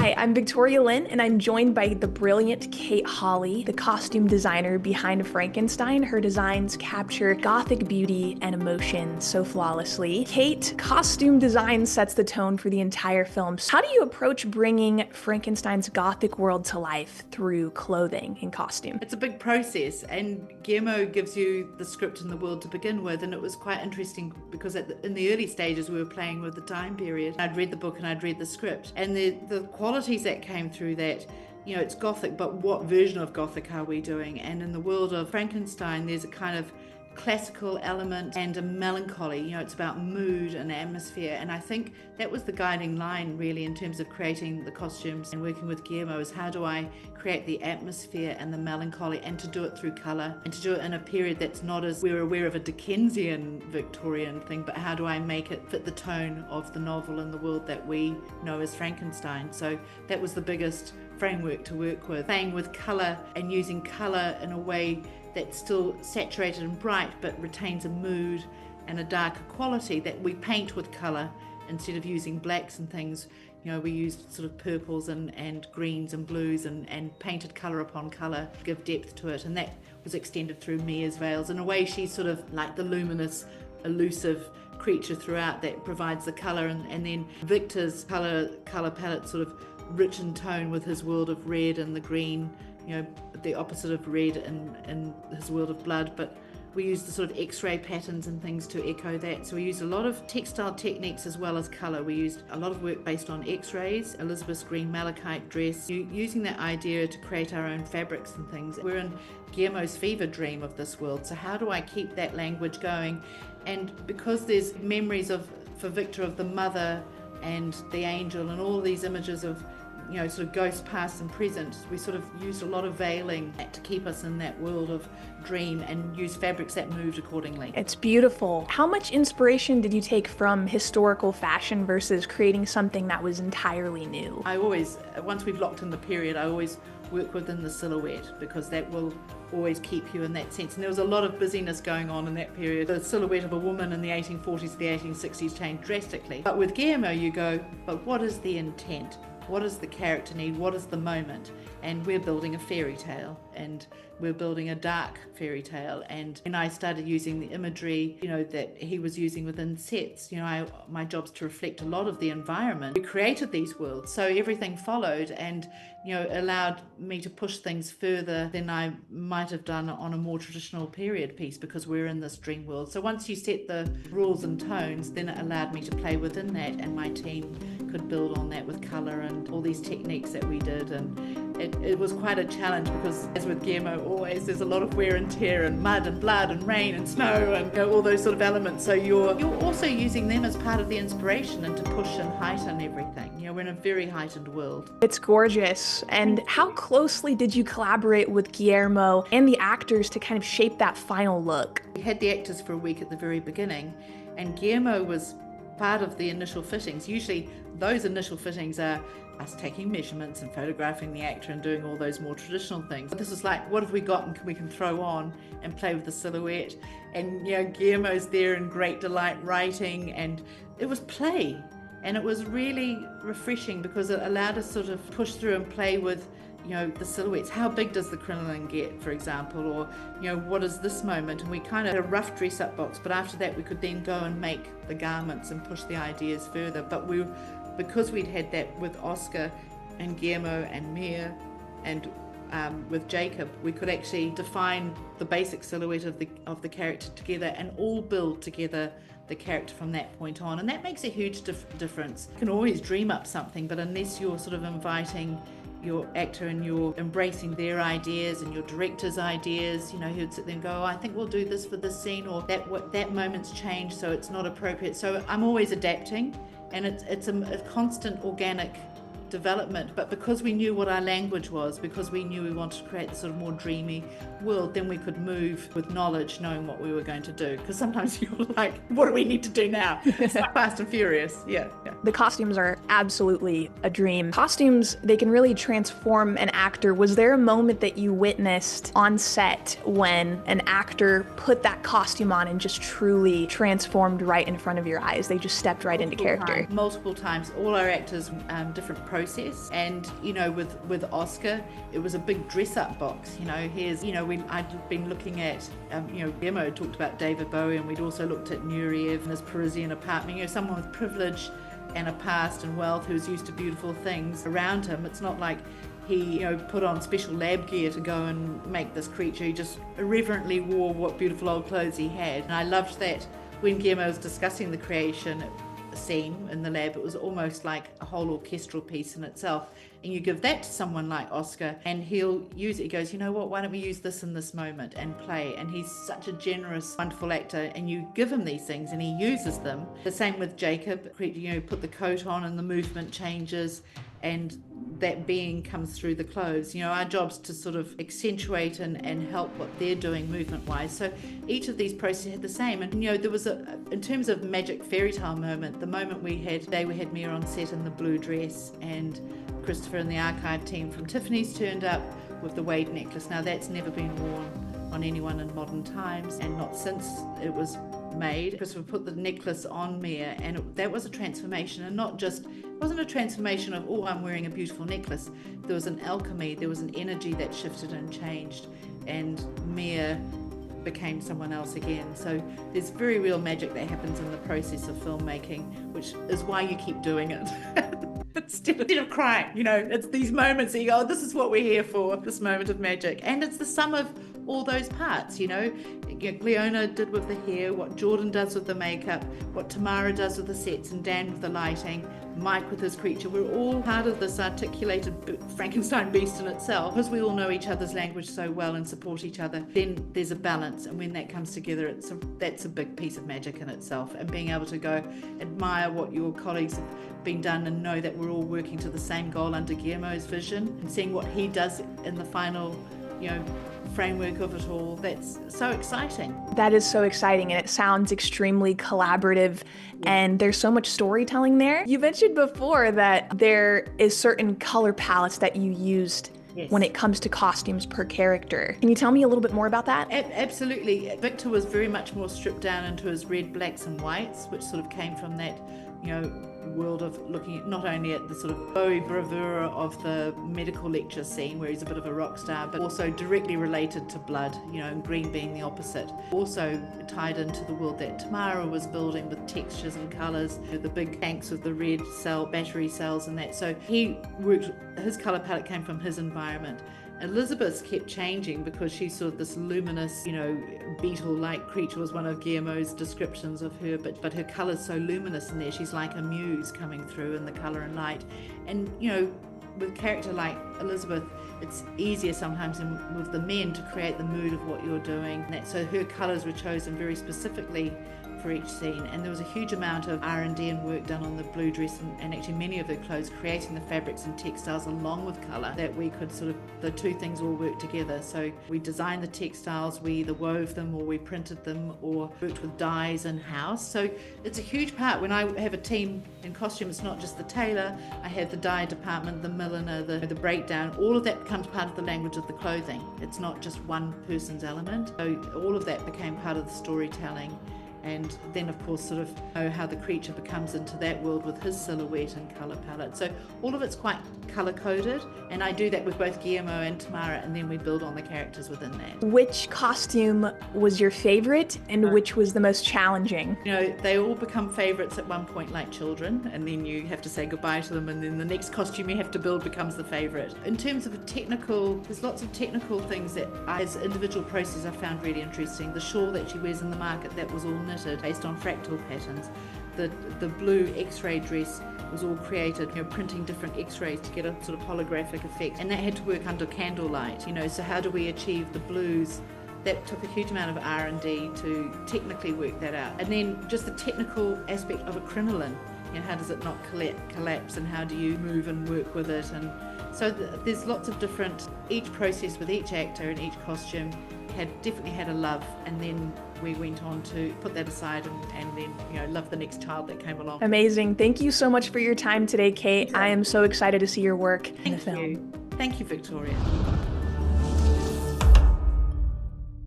Hi, I'm Victoria Lynn, and I'm joined by the brilliant Kate Hawley, the costume designer behind Frankenstein. Her designs capture gothic beauty and emotion so flawlessly. Kate, costume design sets the tone for the entire film. How do you approach bringing Frankenstein's gothic world to life through clothing and costume? It's a big process, and Guillermo gives you the script and the world to begin with, and it was quite interesting because in the early stages we were playing with the time period. I'd read the book and I'd read the script, and the qualities that came through that, you know, it's gothic, but what version of gothic are we doing? And in the world of Frankenstein, there's a kind of classical element and a melancholy. You know, it's about mood and atmosphere, and I think that was the guiding line really in terms of creating the costumes and working with Guillermo, is how do I create the atmosphere and the melancholy, and to do it through colour, and to do it in a period that's not as we're aware of a Dickensian Victorian thing, but how do I make it fit the tone of the novel and the world that we know as Frankenstein. So that was the biggest framework to work with, playing with colour and using colour in a way that's still saturated and bright but retains a mood and a darker quality, that we paint with colour instead of using blacks and things. You know, we used sort of purples and greens and blues and painted colour upon colour to give depth to it, and that was extended through Mia's veils. In a way, she's sort of like the luminous, elusive creature throughout that provides the colour, and then Victor's colour palette sort of rich in tone with his world of red and the green, you know, the opposite of red in his world of blood, but we used the sort of X-ray patterns and things to echo that. So we used a lot of textile techniques as well as colour. We used a lot of work based on X-rays, Elizabeth's green malachite dress, using that idea to create our own fabrics and things. We're in Guillermo's fever dream of this world, so how do I keep that language going? And because there's memories for Victor of the mother and the angel and all these images of, you know, sort of ghost past and present, we sort of used a lot of veiling to keep us in that world of dream and use fabrics that moved accordingly. It's beautiful. How much inspiration did you take from historical fashion versus creating something that was entirely new? I always, once we've locked in the period, I always work within the silhouette, because that will always keep you in that sense. And there was a lot of busyness going on in that period. The silhouette of a woman in the 1840s, the 1860s changed drastically. But with Guillermo, you go, but what is the intent? What does the character need? What is the moment? And we're building a fairy tale, and we're building a dark fairy tale. And I started using the imagery, you know, that he was using within sets. You know, my job's to reflect a lot of the environment. We created these worlds, so everything followed, and, you know, allowed me to push things further than I might have done on a more traditional period piece, because we're in this dream world. So once you set the rules and tones, then it allowed me to play within that, and my team could build on that with colour and all these techniques that we did. And it was quite a challenge, because as with Guillermo always, there's a lot of wear and tear and mud and blood and rain and snow and, you know, all those sort of elements. So you're also using them as part of the inspiration and to push and heighten everything. You know, we're in a very heightened world. It's gorgeous. And how closely did you collaborate with Guillermo and the actors to kind of shape that final look? We had the actors for a week at the very beginning, and Guillermo was part of the initial fittings. Usually those initial fittings are us taking measurements and photographing the actor and doing all those more traditional things. But this is like, what have we got and we can throw on and play with the silhouette? And, you know, Guillermo's there in great delight writing, and it was play. And it was really refreshing, because it allowed us sort of push through and play with, you know, the silhouettes. How big does the crinoline get, for example? Or, you know, what is this moment? And we kind of had a rough dress-up box, but after that we could then go and make the garments and push the ideas further. But because we'd had that with Oscar and Guillermo and Mia and with Jacob, we could actually define the basic silhouette of the character together and all build together the character from that point on. And that makes a huge difference. You can always dream up something, but unless you're sort of inviting your actor and you're embracing their ideas and your director's ideas, you know, he would sit there and go, oh, I think we'll do this for this scene, or that moment's changed, so it's not appropriate. So I'm always adapting, and it's a constant organic development. But because we knew what our language was, because we knew we wanted to create this sort of more dreamy world, then we could move with knowledge, knowing what we were going to do. Because sometimes you're like, what do we need to do now? It's like Fast and Furious. Yeah. The costumes are absolutely a dream. Costumes, they can really transform an actor. Was there a moment that you witnessed on set when an actor put that costume on and just truly transformed right in front of your eyes? They just stepped right into character. Multiple times. All our actors, different process. And, you know, with Oscar, it was a big dress-up box. You know, I'd been looking at, Guillermo had talked about David Bowie, and we'd also looked at Nureyev and his Parisian apartment. You know, someone with privilege and a past and wealth who's used to beautiful things around him. It's not like he, put on special lab gear to go and make this creature. He just irreverently wore what beautiful old clothes he had. And I loved that when Guillermo was discussing the creation scene in the lab, it was almost like a whole orchestral piece in itself. And you give that to someone like Oscar and he'll use it. He goes, you know what, why don't we use this in this moment and play? And he's such a generous, wonderful actor, and you give him these things and he uses them. The same with Jacob, put the coat on and the movement changes and that being comes through the clothes. Our job's to sort of accentuate and help what they're doing movement-wise. So each of these processes had the same. And, there was in terms of magic fairytale moment, the moment they had me on set in the blue dress, and Christopher and the archive team from Tiffany's turned up with the Wade necklace. Now that's never been worn on anyone in modern times, and not since it was made. Christopher put the necklace on Mia, and that was a transformation, and it wasn't a transformation of, oh, I'm wearing a beautiful necklace. There was an alchemy, there was an energy that shifted and changed, and Mia became someone else again. So there's very real magic that happens in the process of filmmaking, which is why you keep doing it. Instead of crying, it's these moments that you go, oh, this is what we're here for, this moment of magic. And it's the sum of all those parts, Leona did with the hair, what Jordan does with the makeup, what Tamara does with the sets, and Dan with the lighting, Mike with his creature. We're all part of this articulated Frankenstein beast in itself. Because we all know each other's language so well and support each other, then there's a balance, and when that comes together, that's a big piece of magic in itself. And being able to go admire what your colleagues have been done and know that we're all working to the same goal under Guillermo's vision, and seeing what he does in the final framework of it all, that's so exciting. That is so exciting, and it sounds extremely collaborative, and there's so much storytelling there. You mentioned before that there is certain color palettes that you used when it comes to costumes per character. Can you tell me a little bit more about that? Absolutely. Victor was very much more stripped down into his red, blacks and whites, which sort of came from that, world of looking at not only at the sort of Bowie bravura of the medical lecture scene where he's a bit of a rock star, but also directly related to blood, and green being the opposite. Also tied into the world that Tamara was building with textures and colours, the big tanks with the red battery cells and that. So his colour palette came from his environment. Elizabeth's kept changing because she's sort of this luminous, beetle-like creature was one of Guillermo's descriptions of her, but her colour's so luminous in there. She's like a muse coming through in the colour and light. And, with a character like Elizabeth, it's easier sometimes with the men to create the mood of what you're doing. So her colours were chosen very specifically for each scene, and there was a huge amount of R&D and work done on the blue dress and actually many of her clothes, creating the fabrics and textiles along with colour, that we could the two things all work together. So we designed the textiles, we either wove them or we printed them or worked with dyes in-house. So it's a huge part. When I have a team in costume, it's not just the tailor, I have the dye department, the milliner, the breakdown, all of that becomes part of the language of the clothing. It's not just one person's element. So all of that became part of the storytelling. And then, of course, sort of know how the creature becomes into that world with his silhouette and colour palette. So all of it's quite colour-coded, and I do that with both Guillermo and Tamara, and then we build on the characters within that. Which costume was your favourite, and which was the most challenging? They all become favourites at one point like children, and then you have to say goodbye to them, and then the next costume you have to build becomes the favourite. In terms of there's lots of technical things that as individual processes I found really interesting. The shawl that she wears in the market, that was all knitted based on fractal patterns. The blue x-ray dress was all created, printing different x-rays to get a sort of holographic effect, and that had to work under candlelight, so how do we achieve the blues? That took a huge amount of R&D to technically work that out. And then just the technical aspect of a crinoline, how does it not collapse, and how do you move and work with it? And so there's lots of different, each process with each actor and each costume definitely had a love, and then we went on to put that aside and then, love the next child that came along. Amazing. Thank you so much for your time today, Kate. I am so excited to see your work in the film. Thank you, Victoria.